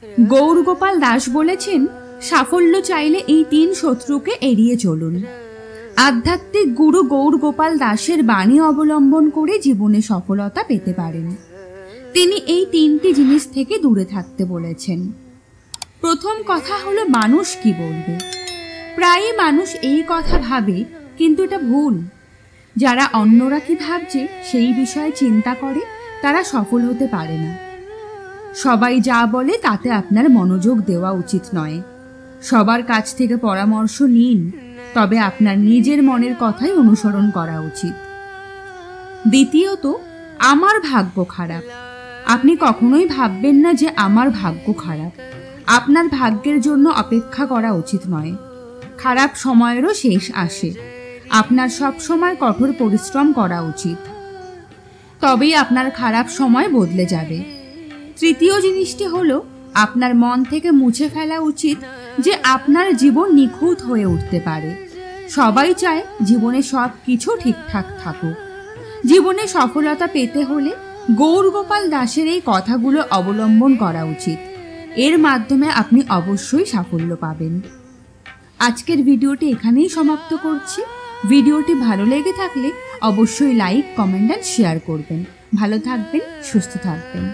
গৌরগোপাল দাস বলেছেন, সাফল্য চাইলে এই 3 শত্রুকে এড়িয়ে চলুন। আধ্যাত্মিক গুরু গৌরগোপাল দাসের বাণী অবলম্বন করে জীবনে সফলতা পেতে পারেন। তিনি এই 3টি জিনিস থেকে দূরে থাকতে বলেছেন। প্রথম কথা হলো, মানুষ কি বলবে। প্রায়ই মানুষ এই কথা ভাবে, কিন্তু এটা ভুল। যারা অন্যরা কি ভাবছে সেই বিষয়ে চিন্তা করে, তারা সফল হতে পারে না। সবাই যা বলে তাতে আপনার মনোযোগ দেওয়া উচিত নয়। সবার কাছ থেকে পরামর্শ নিন, তবে আপনার নিজের মনের কথাই অনুসরণ করা উচিত। দ্বিতীয়ত, আমার ভাগ্য খারাপ। আপনি কখনোই ভাববেন না যে আমার ভাগ্য খারাপ। আপনার ভাগ্যের জন্য অপেক্ষা করা উচিত নয়। খারাপ সময়েরও শেষ আসে। আপনার সব সময় কঠোর পরিশ্রম করা উচিত, তবেই আপনার খারাপ সময় বদলে যাবে। তৃতীয় জিনিসটি হলো, আপনার মন থেকে মুছে ফেলা উচিত যে আপনার জীবন নিখুঁত হয়ে উঠতে পারে। সবাই চায় জীবনে সব কিছু ঠিকঠাক থাকুক। জীবনে সফলতা পেতে হলে গৌরগোপাল দাসের এই কথাগুলো অবলম্বন করা উচিত। এর মাধ্যমে আপনি অবশ্যই সাফল্য পাবেন। আজকের ভিডিওটি এখানেই সমাপ্ত করছি। ভিডিওটি ভালো লেগে থাকলে অবশ্যই লাইক, কমেন্ট আর শেয়ার করবেন। ভালো থাকবেন, সুস্থ থাকবেন।